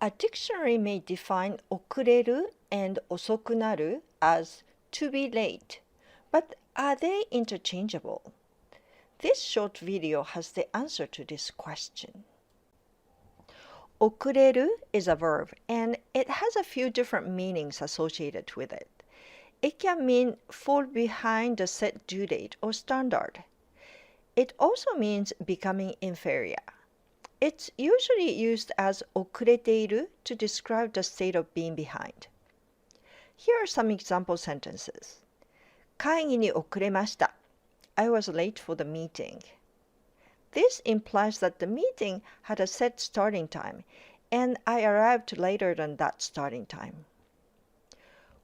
A dictionary may define 遅れる and 遅くなる as to be late, but are they interchangeable? This short video has the answer to this question. 遅れる is a verb and it has a few different meanings associated with it. It can mean fall behind the set due date or standard. It also means becoming inferior. It's usually used as 遅れている to describe the state of being behind. Here are some example sentences. 会議に遅れました. I was late for the meeting. This implies that the meeting had a set starting time, and I arrived later than that starting time.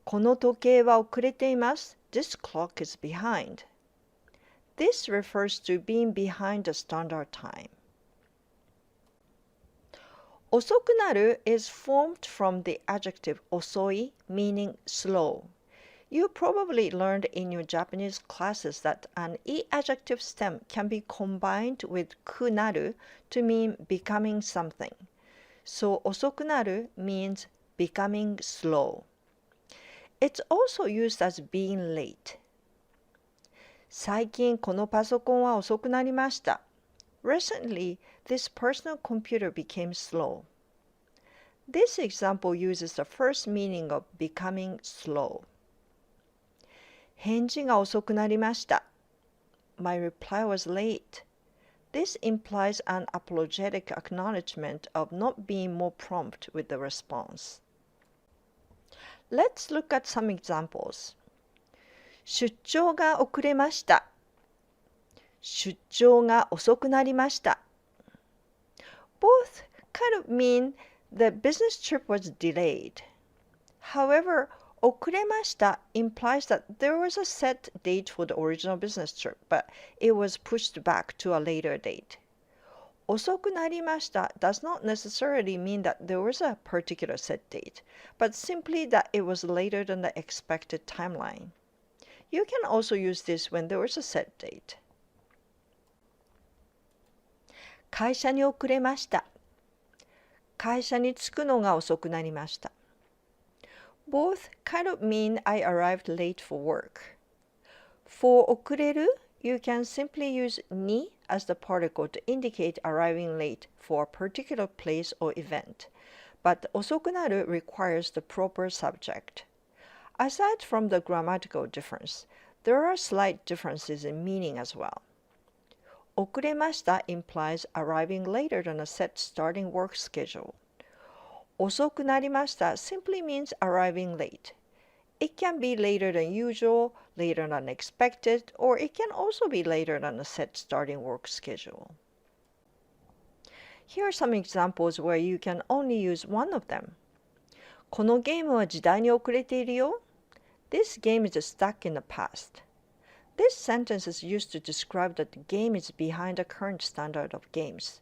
この時計は遅れています. This clock is behind. This refers to being behind the standard time. 遅くなる is formed from the adjective 遅い, meaning slow. You probably learned in your Japanese classes that an e adjective stem can be combined with くなる to mean becoming something. So 遅くなる means becoming slow. It's also used as being late. 最近このパソコンは遅くなりました. Recently, this personal computer became slow. This example uses the first meaning of becoming slow. 返事が遅くなりました. My reply was late. This implies an apologetic acknowledgement of not being more prompt with the response. Let's look at some examples. 出張が遅れました. 出張が遅くなりました. Both kind of mean the business trip was delayed. However, 遅れました implies that there was a set date for the original business trip, but it was pushed back to a later date. 遅くなりました does not necessarily mean that there was a particular set date, but simply that it was later than the expected timeline. You can also use this when there was a set date. 会社に遅れました. 会社に着くのが遅くなりました. Both kind of mean I arrived late for work. For 遅れる, you can simply use に as the particle to indicate arriving late for a particular place or event, but 遅くなる requires the proper subject. Aside from the grammatical difference, there are slight differences in meaning as well. 遅れました implies arriving later than a set starting work schedule. 遅くなりました simply means arriving late. It can be later than usual, later than expected, or it can also be later than a set starting work schedule. Here are some examples where you can only use one of them. このゲームは時代に遅れているよ. This game is stuck in the past. This sentence is used to describe that the game is behind the current standard of games.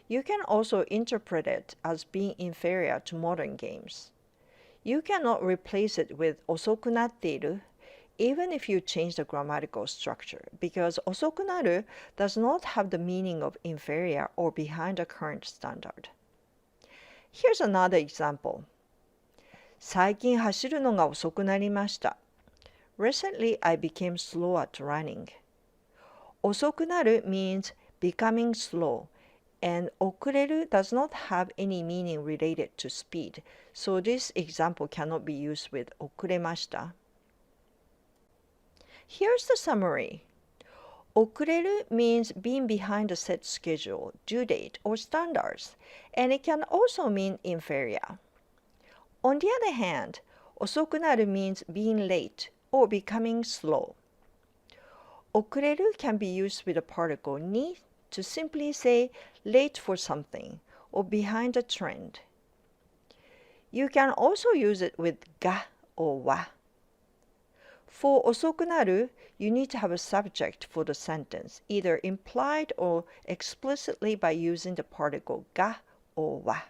You can also interpret it as being inferior to modern games. You cannot replace it with 遅くなっている, even if you change the grammatical structure, because 遅くなる does not have the meaning of inferior or behind the current standard. Here's another example. 最近走るのが遅くなりました. Recently, I became slow at running. 遅くなる means becoming slow, and 遅れる does not have any meaning related to speed, so this example cannot be used with 遅れました. Here's the summary. 遅れる means being behind a set schedule, due date, or standards, and it can also mean inferior. On the other hand, 遅くなる means being late or becoming slow. 遅れる can be used with a particle に to simply say late for something or behind a trend. You can also use it with が or は. For 遅くなる, you need to have a subject for the sentence, either implied or explicitly by using the particle が or は.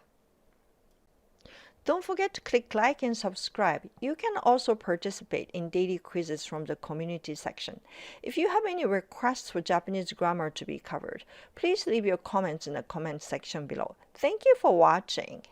Don't forget to click like and subscribe. You can also participate in daily quizzes from the community section. If you have any requests for Japanese grammar to be covered, please leave your comments in the comment section below. Thank you for watching.